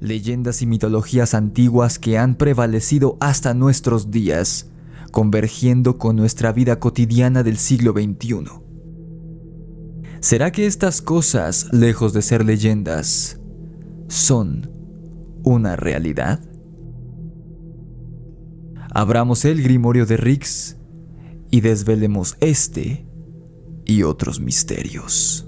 leyendas y mitologías antiguas que han prevalecido hasta nuestros días, convergiendo con nuestra vida cotidiana del siglo XXI. ¿Será que estas cosas, lejos de ser leyendas, son una realidad? Abramos el Grimorio de Rix y desvelemos este y otros misterios.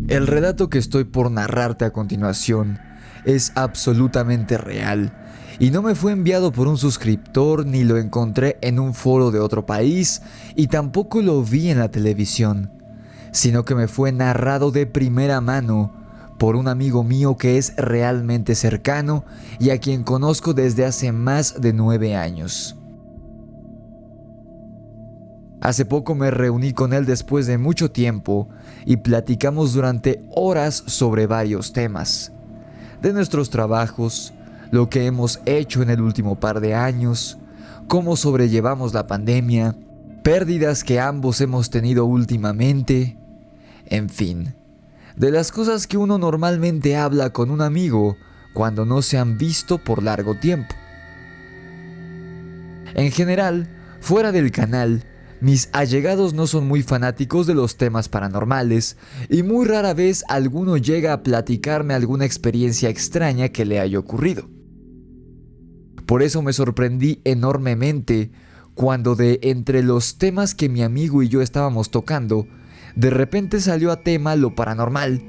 El relato que estoy por narrarte a continuación es absolutamente real y no me fue enviado por un suscriptor ni lo encontré en un foro de otro país y tampoco lo vi en la televisión, sino que me fue narrado de primera mano por un amigo mío que es realmente cercano y a quien conozco desde hace más de 9 años. Hace poco me reuní con él después de mucho tiempo y platicamos durante horas sobre varios temas, de nuestros trabajos, lo que hemos hecho en el último par de años, cómo sobrellevamos la pandemia, pérdidas que ambos hemos tenido últimamente, en fin, de las cosas que uno normalmente habla con un amigo cuando no se han visto por largo tiempo. En general, fuera del canal, mis allegados no son muy fanáticos de los temas paranormales y muy rara vez alguno llega a platicarme alguna experiencia extraña que le haya ocurrido. Por eso me sorprendí enormemente cuando de entre los temas que mi amigo y yo estábamos tocando, de repente salió a tema lo paranormal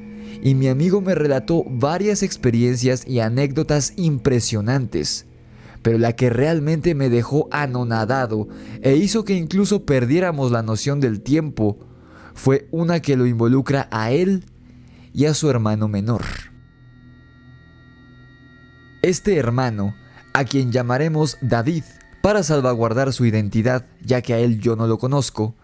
y mi amigo me relató varias experiencias y anécdotas impresionantes. Pero la que realmente me dejó anonadado e hizo que incluso perdiéramos la noción del tiempo fue una que lo involucra a él y a su hermano menor. Este hermano, a quien llamaremos David para salvaguardar su identidad, ya que a él yo no lo conozco,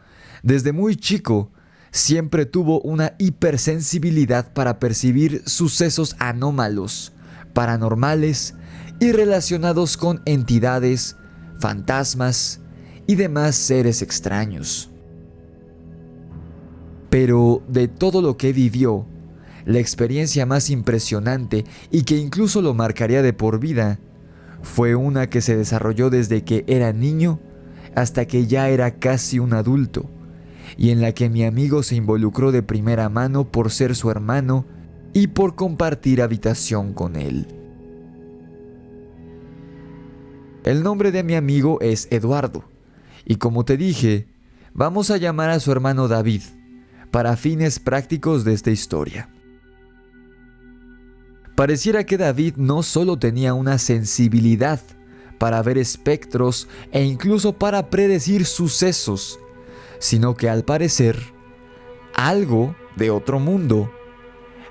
desde muy chico siempre tuvo una hipersensibilidad para percibir sucesos anómalos, paranormales y relacionados con entidades, fantasmas y demás seres extraños. Pero de todo lo que vivió, la experiencia más impresionante y que incluso lo marcaría de por vida, fue una que se desarrolló desde que era niño hasta que ya era casi un adulto, y en la que mi amigo se involucró de primera mano por ser su hermano y por compartir habitación con él. El nombre de mi amigo es Eduardo, y como te dije, vamos a llamar a su hermano David, para fines prácticos de esta historia. Pareciera que David no solo tenía una sensibilidad para ver espectros e incluso para predecir sucesos, sino que al parecer, algo de otro mundo,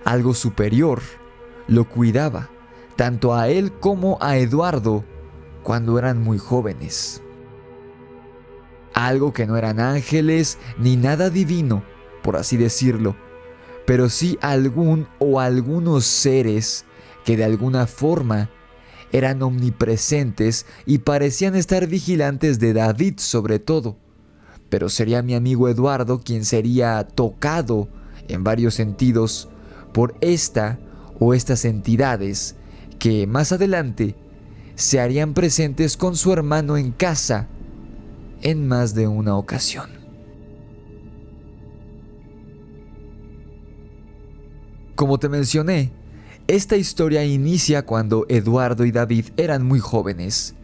algo superior, lo cuidaba, tanto a él como a Eduardo, cuando eran muy jóvenes. Algo que no eran ángeles ni nada divino, por así decirlo, pero sí algún o algunos seres que de alguna forma eran omnipresentes y parecían estar vigilantes de David sobre todo, pero sería mi amigo Eduardo quien sería tocado en varios sentidos por esta o estas entidades que más adelante se harían presentes con su hermano en casa en más de una ocasión. Como te mencioné, esta historia inicia cuando Eduardo y David eran muy jóvenes,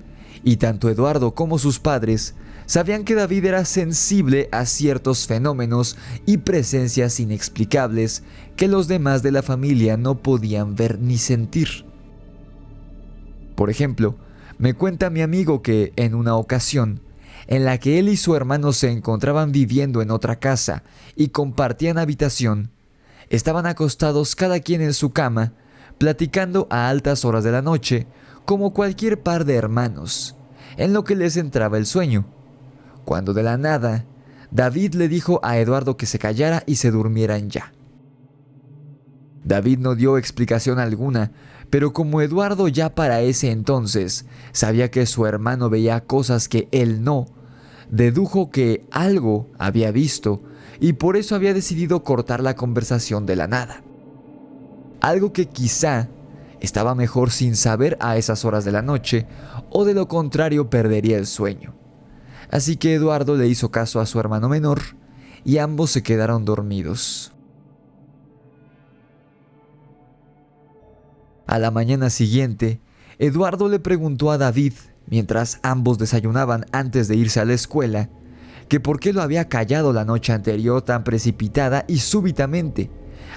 y tanto Eduardo como sus padres sabían que David era sensible a ciertos fenómenos y presencias inexplicables que los demás de la familia no podían ver ni sentir. Por ejemplo, me cuenta mi amigo que en una ocasión, en la que él y su hermano se encontraban viviendo en otra casa y compartían habitación, estaban acostados cada quien en su cama, platicando a altas horas de la noche, como cualquier par de hermanos, en lo que les entraba el sueño, cuando de la nada, David le dijo a Eduardo que se callara y se durmieran ya. David no dio explicación alguna, pero como Eduardo ya para ese entonces sabía que su hermano veía cosas que él no, dedujo que algo había visto y por eso había decidido cortar la conversación de la nada. Algo que quizá estaba mejor sin saber a esas horas de la noche, o de lo contrario perdería el sueño. Así que Eduardo le hizo caso a su hermano menor y ambos se quedaron dormidos. A la mañana siguiente, Eduardo le preguntó a David, mientras ambos desayunaban antes de irse a la escuela, que por qué lo había callado la noche anterior tan precipitada y súbitamente,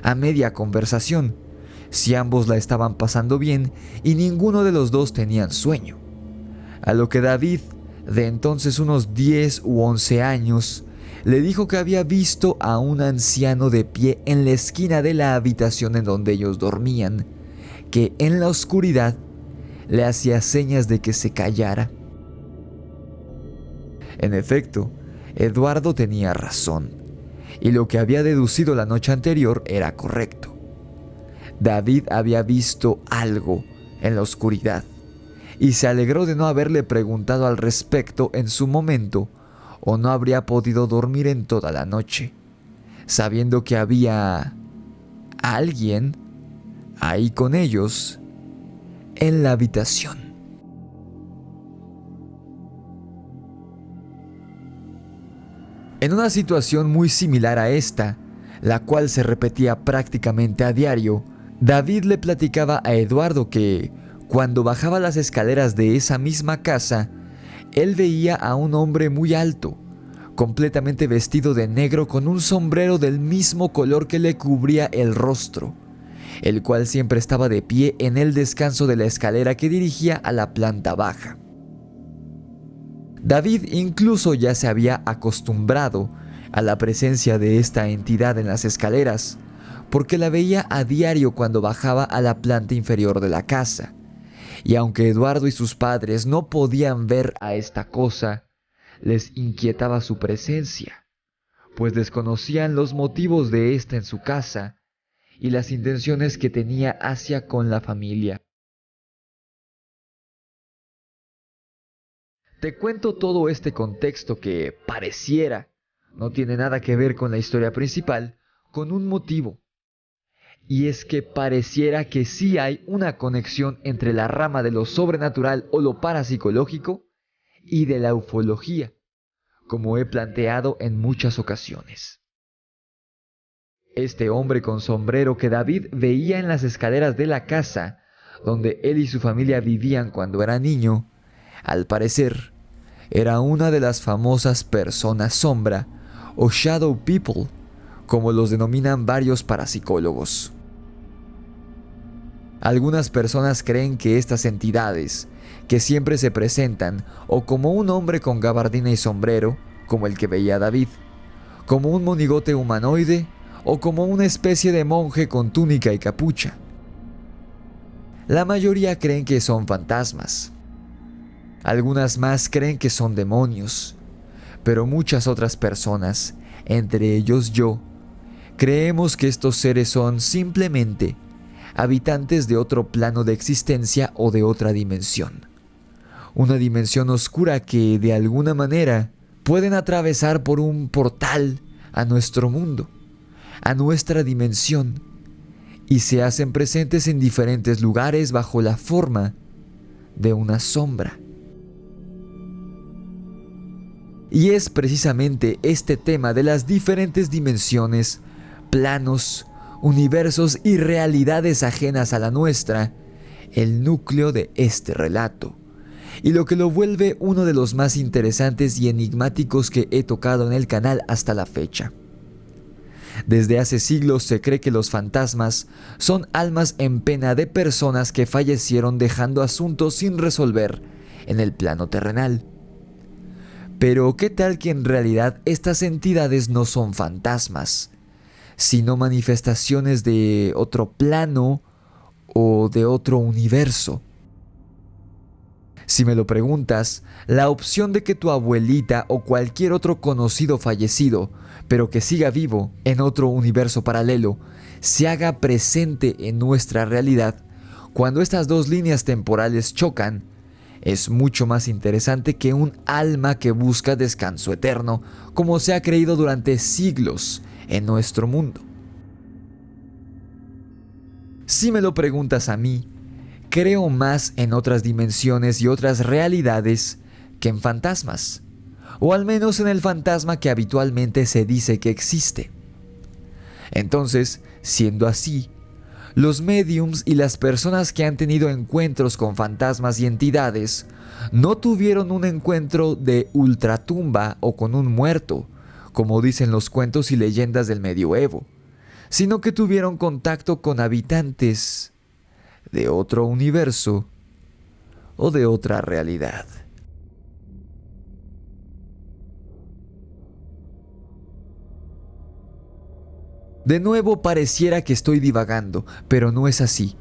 a media conversación, si ambos la estaban pasando bien y ninguno de los dos tenían sueño. A lo que David, de entonces unos 10 u 11 años, le dijo que había visto a un anciano de pie en la esquina de la habitación en donde ellos dormían, que en la oscuridad le hacía señas de que se callara. En efecto, Eduardo tenía razón, y lo que había deducido la noche anterior era correcto. David había visto algo en la oscuridad, y se alegró de no haberle preguntado al respecto en su momento, o no habría podido dormir en toda la noche, sabiendo que había alguien ahí con ellos en la habitación. En una situación muy similar a esta, la cual se repetía prácticamente a diario, David le platicaba a Eduardo que, cuando bajaba las escaleras de esa misma casa, él veía a un hombre muy alto, completamente vestido de negro con un sombrero del mismo color que le cubría el rostro, el cual siempre estaba de pie en el descanso de la escalera que dirigía a la planta baja. David incluso ya se había acostumbrado a la presencia de esta entidad en las escaleras, porque la veía a diario cuando bajaba a la planta inferior de la casa. Y aunque Eduardo y sus padres no podían ver a esta cosa, les inquietaba su presencia, pues desconocían los motivos de esta en su casa y las intenciones que tenía hacia con la familia. Te cuento todo este contexto que pareciera no tiene nada que ver con la historia principal, con un motivo. Y es que pareciera que sí hay una conexión entre la rama de lo sobrenatural o lo parapsicológico y de la ufología, como he planteado en muchas ocasiones. Este hombre con sombrero que David veía en las escaleras de la casa donde él y su familia vivían cuando era niño, al parecer, era una de las famosas personas sombra o shadow people, como los denominan varios parapsicólogos. Algunas personas creen que estas entidades, que siempre se presentan o como un hombre con gabardina y sombrero, como el que veía David, como un monigote humanoide o como una especie de monje con túnica y capucha. La mayoría creen que son fantasmas. Algunas más creen que son demonios, pero muchas otras personas, entre ellos yo, creemos que estos seres son simplemente habitantes de otro plano de existencia o de otra dimensión. Una dimensión oscura que, de alguna manera, pueden atravesar por un portal a nuestro mundo, a nuestra dimensión, y se hacen presentes en diferentes lugares bajo la forma de una sombra. Y es precisamente este tema de las diferentes dimensiones, planos, universos y realidades ajenas a la nuestra, el núcleo de este relato, y lo que lo vuelve uno de los más interesantes y enigmáticos que he tocado en el canal hasta la fecha. Desde hace siglos se cree que los fantasmas son almas en pena de personas que fallecieron dejando asuntos sin resolver en el plano terrenal. Pero ¿qué tal que en realidad estas entidades no son fantasmas, sino manifestaciones de otro plano o de otro universo? Si me lo preguntas, la opción de que tu abuelita o cualquier otro conocido fallecido, pero que siga vivo en otro universo paralelo, se haga presente en nuestra realidad, cuando estas dos líneas temporales chocan, es mucho más interesante que un alma que busca descanso eterno, como se ha creído durante siglos en nuestro mundo. Si me lo preguntas a mí, creo más en otras dimensiones y otras realidades que en fantasmas, o al menos en el fantasma que habitualmente se dice que existe. Entonces, siendo así, los médiums y las personas que han tenido encuentros con fantasmas y entidades no tuvieron un encuentro de ultratumba o con un muerto, como dicen los cuentos y leyendas del medioevo, sino que tuvieron contacto con habitantes de otro universo o de otra realidad. De nuevo pareciera que estoy divagando, pero no es así.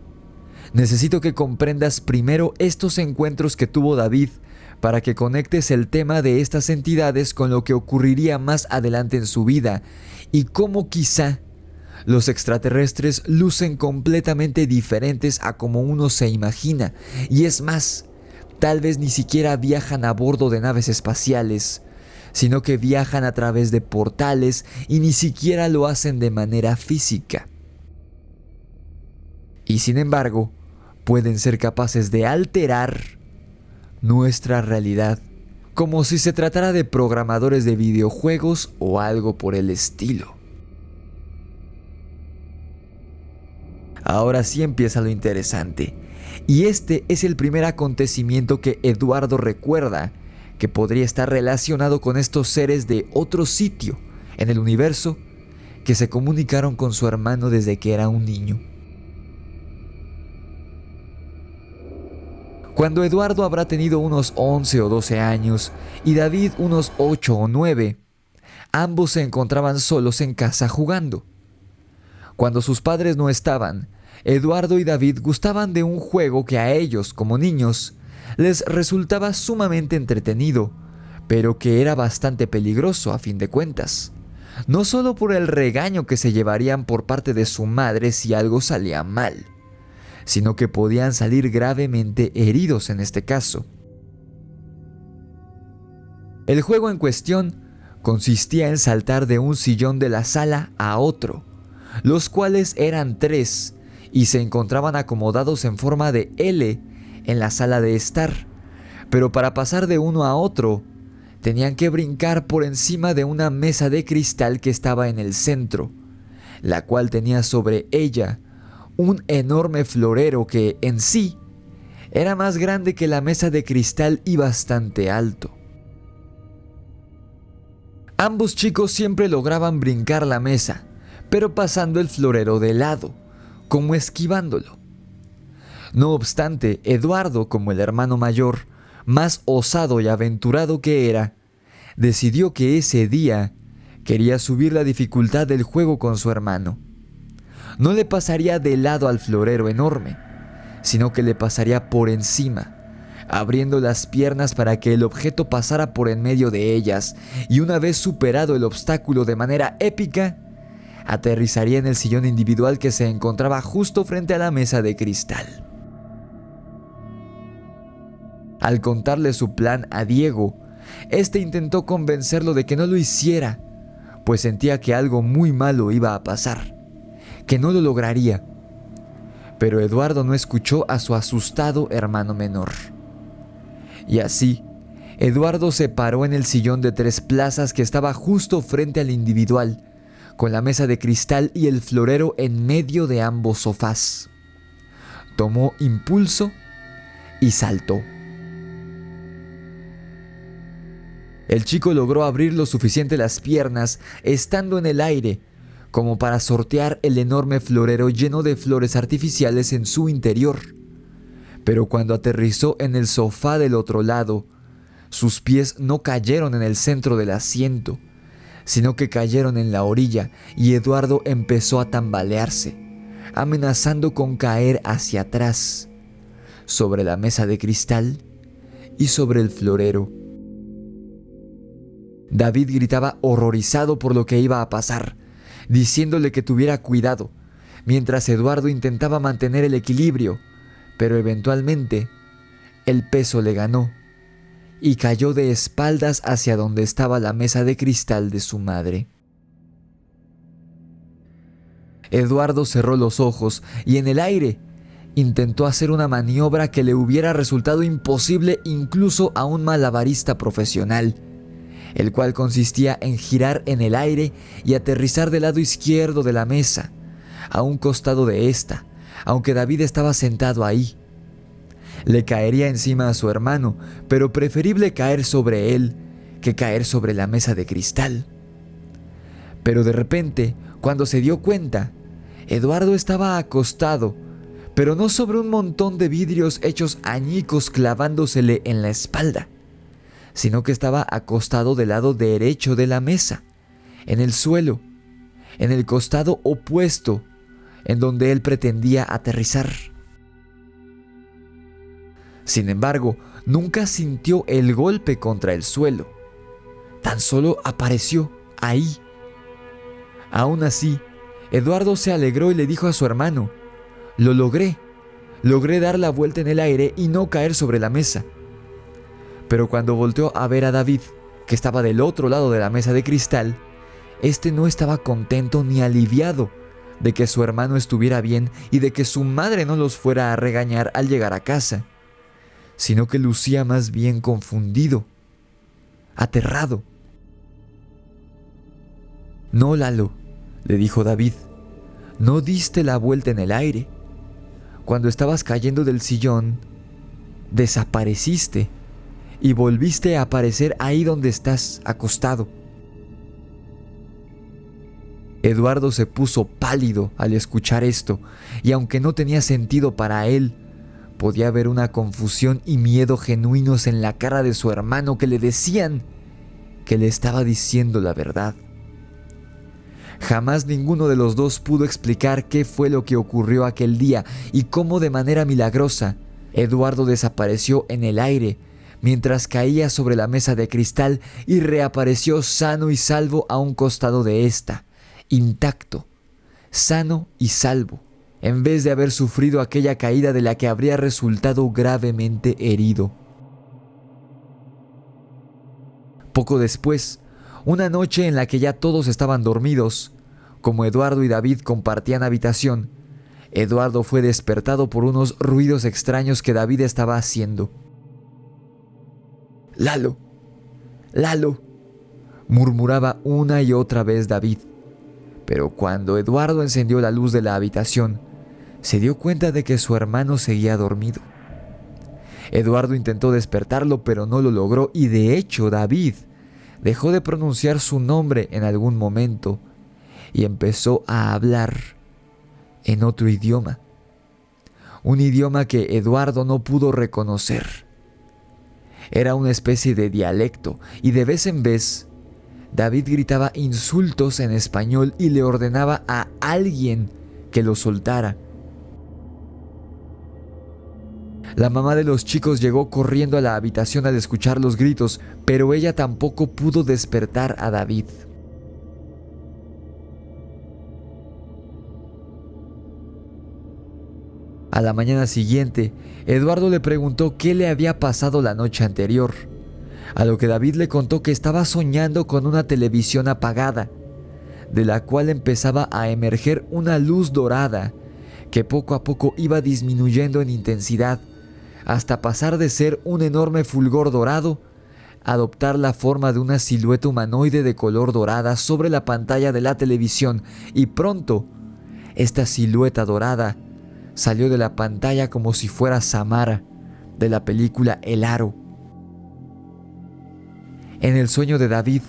Necesito que comprendas primero estos encuentros que tuvo David para que conectes el tema de estas entidades con lo que ocurriría más adelante en su vida y cómo quizá los extraterrestres lucen completamente diferentes a como uno se imagina, y es más, tal vez ni siquiera viajan a bordo de naves espaciales, sino que viajan a través de portales y ni siquiera lo hacen de manera física. Y sin embargo, pueden ser capaces de alterar nuestra realidad, como si se tratara de programadores de videojuegos o algo por el estilo. Ahora sí empieza lo interesante, y este es el primer acontecimiento que Eduardo recuerda que podría estar relacionado con estos seres de otro sitio en el universo que se comunicaron con su hermano desde que era un niño. Cuando Eduardo habrá tenido unos 11 o 12 años y David unos 8 o 9, ambos se encontraban solos en casa jugando. Cuando sus padres no estaban, Eduardo y David gustaban de un juego que a ellos, como niños, les resultaba sumamente entretenido, pero que era bastante peligroso a fin de cuentas. No solo por el regaño que se llevarían por parte de su madre si algo salía mal, sino que podían salir gravemente heridos en este caso. El juego en cuestión consistía en saltar de un sillón de la sala a otro, los cuales eran 3 y se encontraban acomodados en forma de L en la sala de estar, pero para pasar de uno a otro tenían que brincar por encima de una mesa de cristal que estaba en el centro, la cual tenía sobre ella un enorme florero que en sí era más grande que la mesa de cristal y bastante alto. Ambos chicos siempre lograban brincar la mesa, pero pasando el florero de lado, como esquivándolo. No obstante, Eduardo, como el hermano mayor, más osado y aventurado que era, decidió que ese día quería subir la dificultad del juego con su hermano. No le pasaría de lado al florero enorme, sino que le pasaría por encima, abriendo las piernas para que el objeto pasara por en medio de ellas, y una vez superado el obstáculo de manera épica, aterrizaría en el sillón individual que se encontraba justo frente a la mesa de cristal. Al contarle su plan a Diego, este intentó convencerlo de que no lo hiciera, pues sentía que algo muy malo iba a pasar, que no lo lograría. Pero Eduardo no escuchó a su asustado hermano menor. Y así, Eduardo se paró en el sillón de 3 plazas que estaba justo frente al individual, con la mesa de cristal y el florero en medio de ambos sofás. Tomó impulso y saltó. El chico logró abrir lo suficiente las piernas, estando en el aire, como para sortear el enorme florero lleno de flores artificiales en su interior. Pero cuando aterrizó en el sofá del otro lado, sus pies no cayeron en el centro del asiento, sino que cayeron en la orilla, y Eduardo empezó a tambalearse, amenazando con caer hacia atrás, sobre la mesa de cristal y sobre el florero. David gritaba horrorizado por lo que iba a pasar, diciéndole que tuviera cuidado, mientras Eduardo intentaba mantener el equilibrio, pero eventualmente el peso le ganó y cayó de espaldas hacia donde estaba la mesa de cristal de su madre. Eduardo cerró los ojos y en el aire intentó hacer una maniobra que le hubiera resultado imposible incluso a un malabarista profesional, el cual consistía en girar en el aire y aterrizar del lado izquierdo de la mesa, a un costado de esta, aunque David estaba sentado ahí. Le caería encima a su hermano, pero preferible caer sobre él que caer sobre la mesa de cristal. Pero de repente, cuando se dio cuenta, Eduardo estaba acostado, pero no sobre un montón de vidrios hechos añicos clavándosele en la espalda, sino que estaba acostado del lado derecho de la mesa, en el suelo, en el costado opuesto, en donde él pretendía aterrizar. Sin embargo, nunca sintió el golpe contra el suelo, tan solo apareció ahí. Aún así, Eduardo se alegró y le dijo a su hermano: «Lo logré dar la vuelta en el aire y no caer sobre la mesa». Pero cuando volteó a ver a David, que estaba del otro lado de la mesa de cristal, este no estaba contento ni aliviado de que su hermano estuviera bien y de que su madre no los fuera a regañar al llegar a casa, sino que lucía más bien confundido, aterrado. «No, Lalo», le dijo David, «no diste la vuelta en el aire. Cuando estabas cayendo del sillón, desapareciste y volviste a aparecer ahí donde estás acostado». Eduardo se puso pálido al escuchar esto, y aunque no tenía sentido para él, podía ver una confusión y miedo genuinos en la cara de su hermano que le decían que le estaba diciendo la verdad. Jamás ninguno de los dos pudo explicar qué fue lo que ocurrió aquel día y cómo de manera milagrosa Eduardo desapareció en el aire mientras caía sobre la mesa de cristal y reapareció sano y salvo a un costado de esta, intacto, sano y salvo, en vez de haber sufrido aquella caída de la que habría resultado gravemente herido. Poco después, una noche en la que ya todos estaban dormidos, como Eduardo y David compartían habitación, Eduardo fue despertado por unos ruidos extraños que David estaba haciendo. «Lalo, Lalo», murmuraba una y otra vez David, pero cuando Eduardo encendió la luz de la habitación, se dio cuenta de que su hermano seguía dormido. Eduardo intentó despertarlo, pero no lo logró, y de hecho David dejó de pronunciar su nombre en algún momento y empezó a hablar en otro idioma, un idioma que Eduardo no pudo reconocer. Era una especie de dialecto, y de vez en vez David gritaba insultos en español y le ordenaba a alguien que lo soltara. La mamá de los chicos llegó corriendo a la habitación al escuchar los gritos, pero ella tampoco pudo despertar a David. A la mañana siguiente, Eduardo le preguntó qué le había pasado la noche anterior, a lo que David le contó que estaba soñando con una televisión apagada, de la cual empezaba a emerger una luz dorada que poco a poco iba disminuyendo en intensidad, hasta pasar de ser un enorme fulgor dorado a adoptar la forma de una silueta humanoide de color dorada sobre la pantalla de la televisión, y pronto esta silueta dorada salió de la pantalla como si fuera Samara de la película El Aro. En el sueño de David,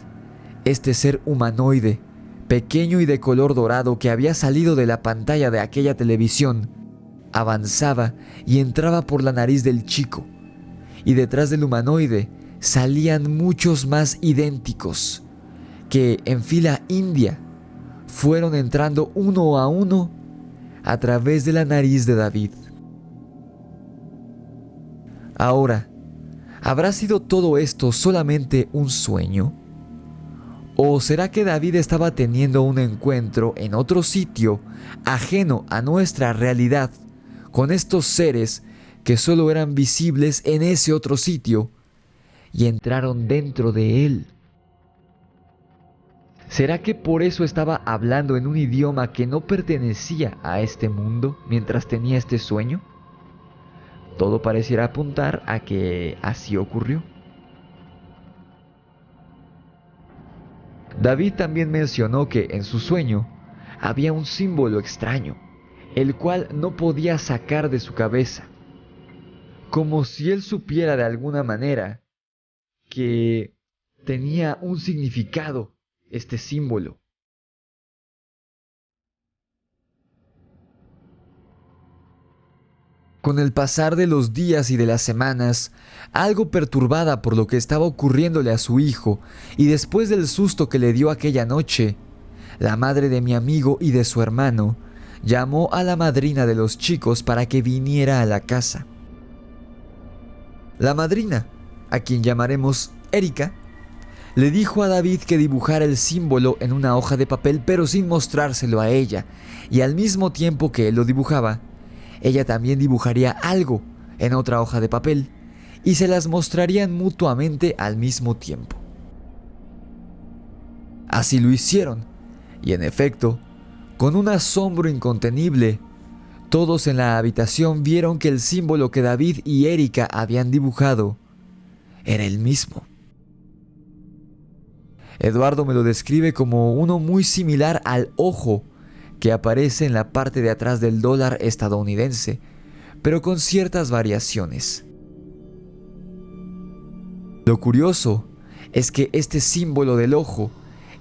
este ser humanoide, pequeño y de color dorado que había salido de la pantalla de aquella televisión, avanzaba y entraba por la nariz del chico, y detrás del humanoide salían muchos más idénticos, que en fila india fueron entrando uno a uno a través de la nariz de David. Ahora, ¿habrá sido todo esto solamente un sueño? ¿O será que David estaba teniendo un encuentro en otro sitio, ajeno a nuestra realidad, con estos seres que solo eran visibles en ese otro sitio y entraron dentro de él. ¿Será que por eso estaba hablando en un idioma que no pertenecía a este mundo mientras tenía este sueño? Todo pareciera apuntar a que así ocurrió. David también mencionó que en su sueño había un símbolo extraño, el cual no podía sacar de su cabeza, como si él supiera de alguna manera que tenía un significado este símbolo. Con el pasar de los días y de las semanas, algo perturbada por lo que estaba ocurriéndole a su hijo y después del susto que le dio aquella noche, la madre de mi amigo y de su hermano llamó a la madrina de los chicos para que viniera a la casa. La madrina, a quien llamaremos Erika, le dijo a David que dibujara el símbolo en una hoja de papel pero sin mostrárselo a ella, y al mismo tiempo que él lo dibujaba, ella también dibujaría algo en otra hoja de papel y se las mostrarían mutuamente al mismo tiempo. Así lo hicieron, y en efecto, con un asombro incontenible, todos en la habitación vieron que el símbolo que David y Erika habían dibujado era el mismo. Eduardo me lo describe como uno muy similar al ojo que aparece en la parte de atrás del dólar estadounidense, pero con ciertas variaciones. Lo curioso es que este símbolo del ojo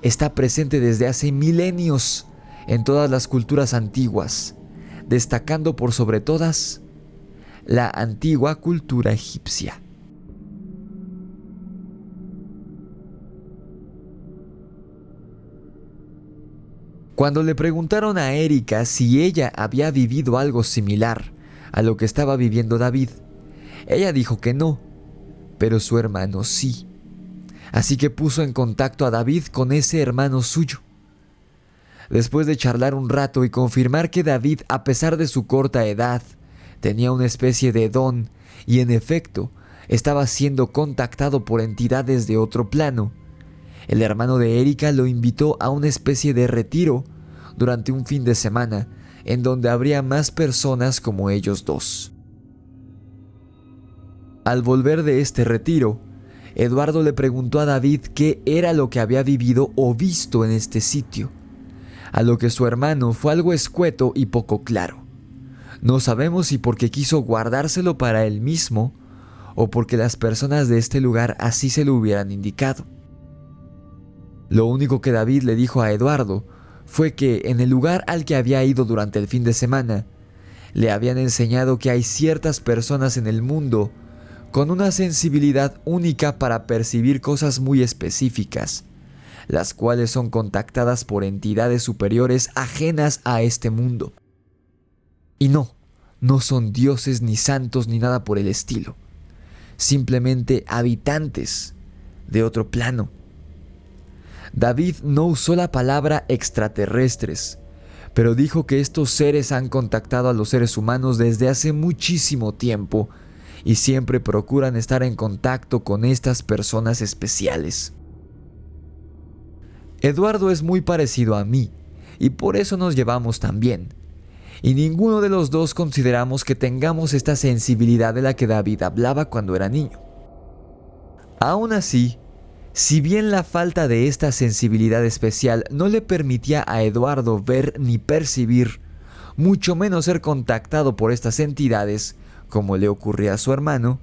está presente desde hace milenios en todas las culturas antiguas, destacando por sobre todas la antigua cultura egipcia. Cuando le preguntaron a Erika si ella había vivido algo similar a lo que estaba viviendo David, ella dijo que no, pero su hermano sí. Así que puso en contacto a David con ese hermano suyo. Después de charlar un rato y confirmar que David, a pesar de su corta edad, tenía una especie de don y en efecto estaba siendo contactado por entidades de otro plano, el hermano de Erika lo invitó a una especie de retiro durante un fin de semana en donde habría más personas como ellos dos. Al volver de este retiro, Eduardo le preguntó a David qué era lo que había vivido o visto en este sitio, a lo que su hermano fue algo escueto y poco claro. No sabemos si porque quiso guardárselo para él mismo o porque las personas de este lugar así se lo hubieran indicado. Lo único que David le dijo a Eduardo fue que en el lugar al que había ido durante el fin de semana, le habían enseñado que hay ciertas personas en el mundo con una sensibilidad única para percibir cosas muy específicas, las cuales son contactadas por entidades superiores ajenas a este mundo. Y no son dioses ni santos ni nada por el estilo, simplemente habitantes de otro plano. David no usó la palabra extraterrestres, pero dijo que estos seres han contactado a los seres humanos desde hace muchísimo tiempo y siempre procuran estar en contacto con estas personas especiales. Eduardo es muy parecido a mí y por eso nos llevamos tan bien, y ninguno de los dos consideramos que tengamos esta sensibilidad de la que David hablaba cuando era niño. Aún así, si bien la falta de esta sensibilidad especial no le permitía a Eduardo ver ni percibir, mucho menos ser contactado por estas entidades, como le ocurría a su hermano,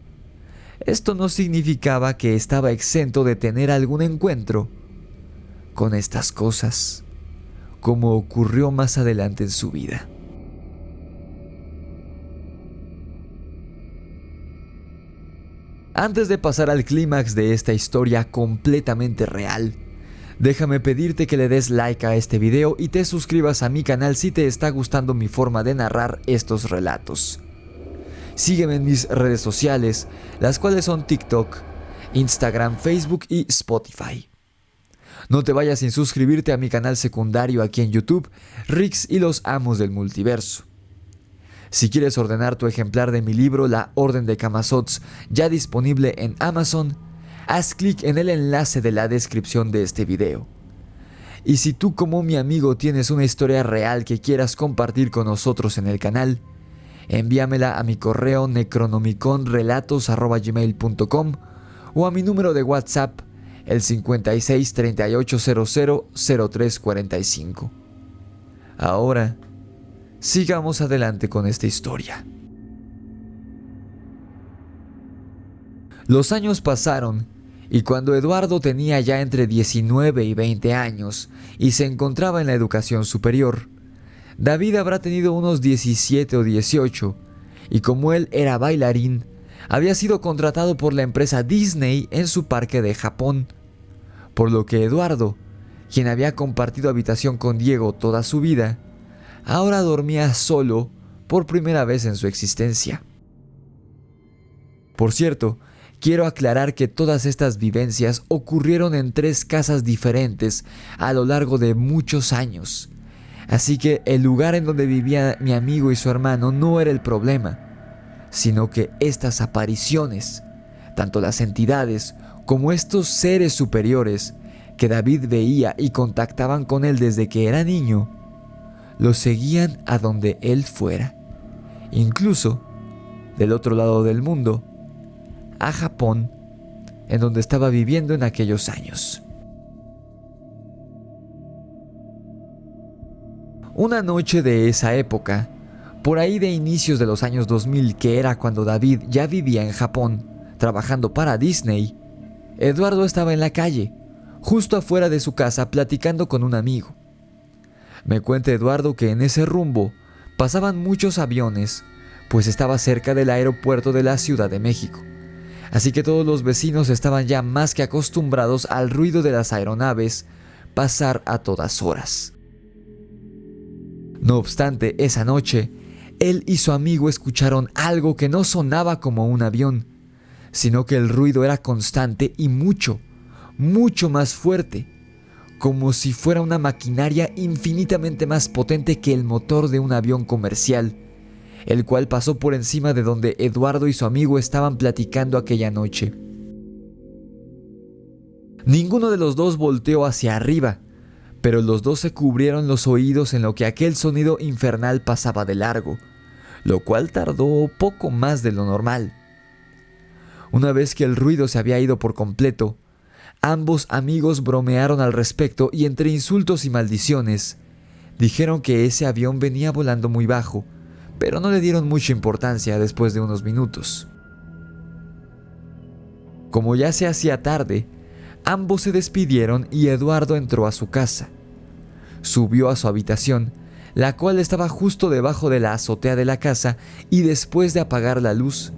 esto no significaba que estaba exento de tener algún encuentro con estas cosas, como ocurrió más adelante en su vida. Antes de pasar al clímax de esta historia completamente real, déjame pedirte que le des like a este video y te suscribas a mi canal si te está gustando mi forma de narrar estos relatos. Sígueme en mis redes sociales, las cuales son TikTok, Instagram, Facebook y Spotify. No te vayas sin suscribirte a mi canal secundario aquí en YouTube, Rix y los Amos del Multiverso. Si quieres ordenar tu ejemplar de mi libro La Orden de Camazotz, ya disponible en Amazon, haz clic en el enlace de la descripción de este video. Y si tú como mi amigo tienes una historia real que quieras compartir con nosotros en el canal, envíamela a mi correo necronomiconrelatos@gmail.com o a mi número de WhatsApp, el 56 38 00 03 45. Ahora, sigamos adelante con esta historia. Los años pasaron y cuando Eduardo tenía ya entre 19 y 20 años y se encontraba en la educación superior, David habrá tenido unos 17 o 18 y como él era bailarín, había sido contratado por la empresa Disney en su parque de Japón, por lo que Eduardo, quien había compartido habitación con Diego toda su vida, ahora dormía solo por primera vez en su existencia. Por cierto, quiero aclarar que todas estas vivencias ocurrieron en 3 casas diferentes a lo largo de muchos años, así que el lugar en donde vivía mi amigo y su hermano no era el problema, sino que estas apariciones, tanto las entidades como estos seres superiores que David veía y contactaban con él desde que era niño, lo seguían a donde él fuera, incluso del otro lado del mundo, a Japón, en donde estaba viviendo en aquellos años. Una noche de esa época, por ahí de inicios de los años 2000, que era cuando David ya vivía en Japón, trabajando para Disney, Eduardo estaba en la calle, justo afuera de su casa, platicando con un amigo. Me cuenta Eduardo que en ese rumbo pasaban muchos aviones, pues estaba cerca del aeropuerto de la Ciudad de México. Así que todos los vecinos estaban ya más que acostumbrados al ruido de las aeronaves pasar a todas horas. No obstante, esa noche, él y su amigo escucharon algo que no sonaba como un avión, sino que el ruido era constante y mucho más fuerte, como si fuera una maquinaria infinitamente más potente que el motor de un avión comercial, el cual pasó por encima de donde Eduardo y su amigo estaban platicando aquella noche. Ninguno de los dos volteó hacia arriba, pero los dos se cubrieron los oídos en lo que aquel sonido infernal pasaba de largo, lo cual tardó poco más de lo normal. Una vez que el ruido se había ido por completo, ambos amigos bromearon al respecto y entre insultos y maldiciones, dijeron que ese avión venía volando muy bajo, pero no le dieron mucha importancia después de unos minutos. Como ya se hacía tarde, ambos se despidieron y Eduardo entró a su casa. Subió a su habitación, la cual estaba justo debajo de la azotea de la casa, y después de apagar la luz,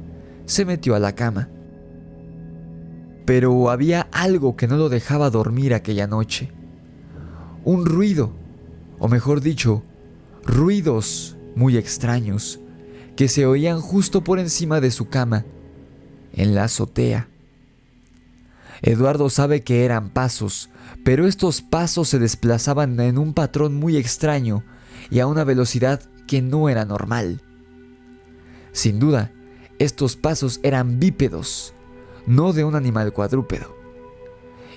se metió a la cama. Pero había algo que no lo dejaba dormir aquella noche. Un ruido, o mejor dicho, ruidos muy extraños, que se oían justo por encima de su cama, en la azotea. Eduardo sabe que eran pasos, pero estos pasos se desplazaban en un patrón muy extraño y a una velocidad que no era normal. Sin duda, estos pasos eran bípedos, no de un animal cuadrúpedo.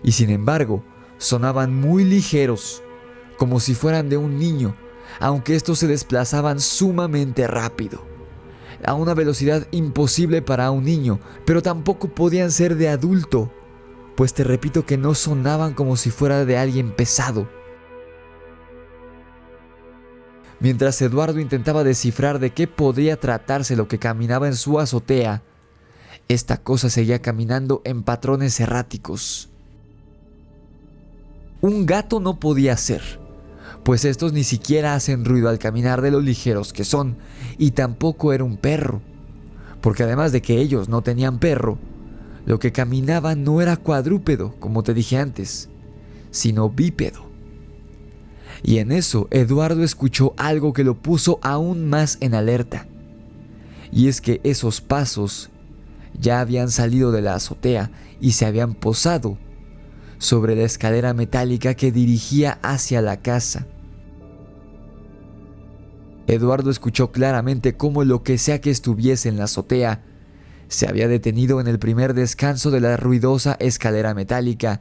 Y sin embargo, sonaban muy ligeros, como si fueran de un niño, aunque estos se desplazaban sumamente rápido, a una velocidad imposible para un niño, pero tampoco podían ser de adulto, pues te repito que no sonaban como si fuera de alguien pesado. Mientras Eduardo intentaba descifrar de qué podría tratarse lo que caminaba en su azotea, esta cosa seguía caminando en patrones erráticos. Un gato no podía ser, pues estos ni siquiera hacen ruido al caminar de lo ligeros que son, y tampoco era un perro, porque además de que ellos no tenían perro, lo que caminaba no era cuadrúpedo, como te dije antes, sino bípedo. Y en eso Eduardo escuchó algo que lo puso aún más en alerta. Y es que esos pasos ya habían salido de la azotea y se habían posado sobre la escalera metálica que dirigía hacia la casa. Eduardo escuchó claramente cómo lo que sea que estuviese en la azotea se había detenido en el primer descanso de la ruidosa escalera metálica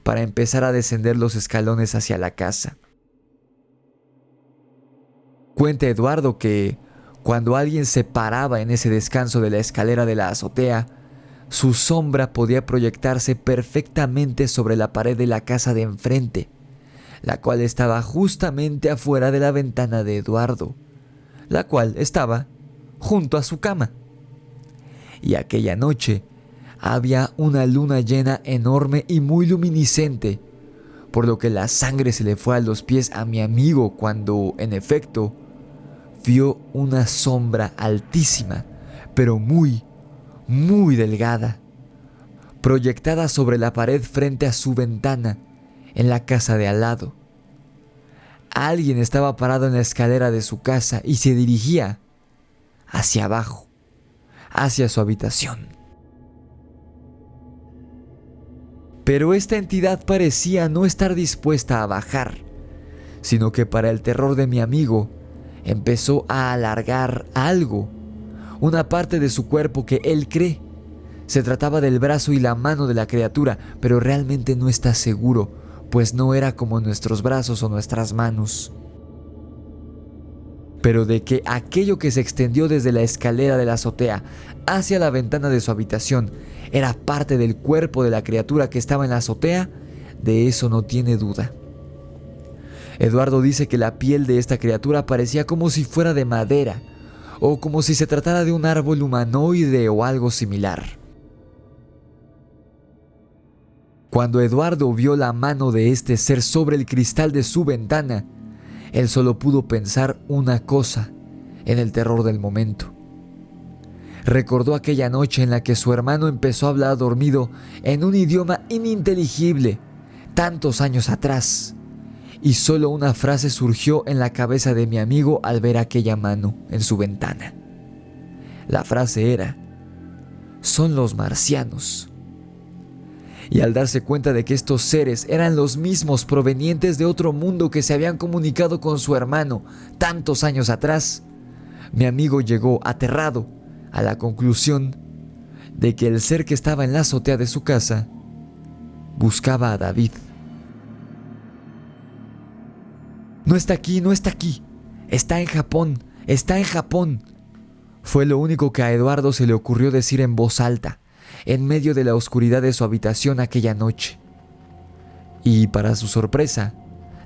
para empezar a descender los escalones hacia la casa. Cuenta Eduardo que cuando alguien se paraba en ese descanso de la escalera de la azotea, su sombra podía proyectarse perfectamente sobre la pared de la casa de enfrente, la cual estaba justamente afuera de la ventana de Eduardo, la cual estaba junto a su cama. Y aquella noche había una luna llena enorme y muy luminiscente, por lo que la sangre se le fue a los pies a mi amigo cuando, en efecto, vio una sombra altísima, pero muy delgada, proyectada sobre la pared frente a su ventana, en la casa de al lado. Alguien estaba parado en la escalera de su casa y se dirigía hacia abajo, hacia su habitación. Pero esta entidad parecía no estar dispuesta a bajar, sino que para el terror de mi amigo, empezó a alargar algo, una parte de su cuerpo que él cree. Se trataba del brazo y la mano de la criatura, pero realmente no está seguro, pues no era como nuestros brazos o nuestras manos. Pero de que aquello que se extendió desde la escalera de la azotea hacia la ventana de su habitación era parte del cuerpo de la criatura que estaba en la azotea, de eso no tiene duda. Eduardo dice que la piel de esta criatura parecía como si fuera de madera, o como si se tratara de un árbol humanoide o algo similar. Cuando Eduardo vio la mano de este ser sobre el cristal de su ventana, él solo pudo pensar una cosa en el terror del momento. Recordó aquella noche en la que su hermano empezó a hablar dormido en un idioma ininteligible, tantos años atrás, y solo una frase surgió en la cabeza de mi amigo al ver aquella mano en su ventana. La frase era: "Son los marcianos". Y al darse cuenta de que estos seres eran los mismos provenientes de otro mundo que se habían comunicado con su hermano tantos años atrás, mi amigo llegó aterrado a la conclusión de que el ser que estaba en la azotea de su casa buscaba a David. No está aquí, está en Japón, fue lo único que a Eduardo se le ocurrió decir en voz alta, en medio de la oscuridad de su habitación aquella noche. Y para su sorpresa,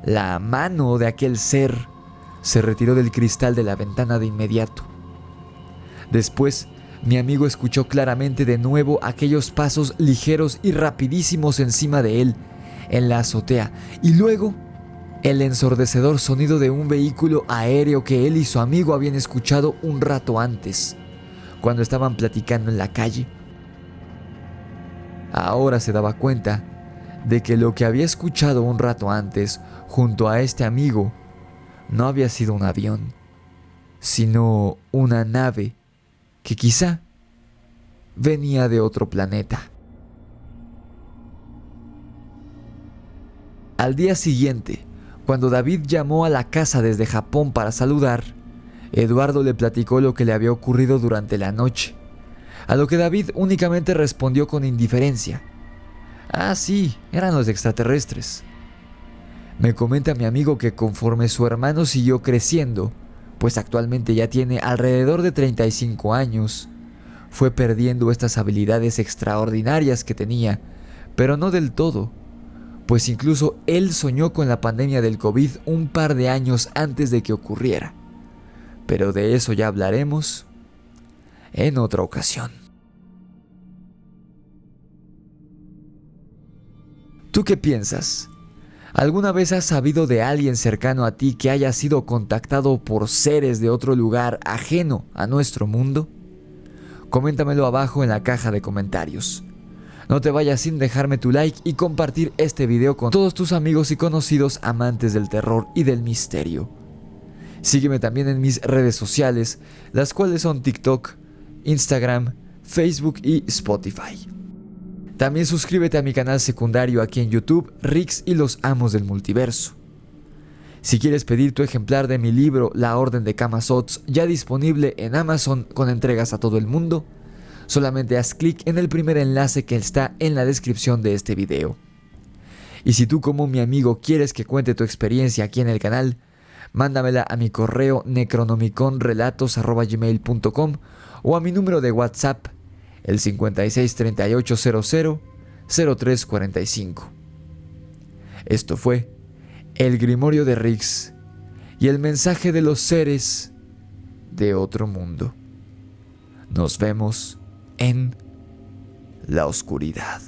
la mano de aquel ser se retiró del cristal de la ventana de inmediato. Después, mi amigo escuchó claramente de nuevo aquellos pasos ligeros y rapidísimos encima de él, en la azotea, y luego el ensordecedor sonido de un vehículo aéreo que él y su amigo habían escuchado un rato antes, cuando estaban platicando en la calle. Ahora se daba cuenta de que lo que había escuchado un rato antes junto a este amigo no había sido un avión, sino una nave que quizá venía de otro planeta. Al día siguiente, cuando David llamó a la casa desde Japón para saludar, Eduardo le platicó lo que le había ocurrido durante la noche, a lo que David únicamente respondió con indiferencia. Ah, sí, eran los extraterrestres. Me comenta mi amigo que conforme su hermano siguió creciendo, pues actualmente ya tiene alrededor de 35 años, fue perdiendo estas habilidades extraordinarias que tenía, pero no del todo, pues incluso él soñó con la pandemia del COVID un par de años antes de que ocurriera. Pero de eso ya hablaremos en otra ocasión. ¿Tú qué piensas? ¿Alguna vez has sabido de alguien cercano a ti que haya sido contactado por seres de otro lugar ajeno a nuestro mundo? Coméntamelo abajo en la caja de comentarios. No te vayas sin dejarme tu like y compartir este video con todos tus amigos y conocidos amantes del terror y del misterio. Sígueme también en mis redes sociales, las cuales son TikTok, Instagram, Facebook y Spotify. También suscríbete a mi canal secundario aquí en YouTube, Rix y los Amos del Multiverso. Si quieres pedir tu ejemplar de mi libro La Orden de Camazotz, ya disponible en Amazon con entregas a todo el mundo, solamente haz clic en el primer enlace que está en la descripción de este video. Y si tú como mi amigo quieres que cuente tu experiencia aquí en el canal, mándamela a mi correo necronomiconrelatos@gmail.com o a mi número de WhatsApp, el 5638000345. Esto fue El Grimorio de Rix y el mensaje de los seres de otro mundo. Nos vemos en la oscuridad.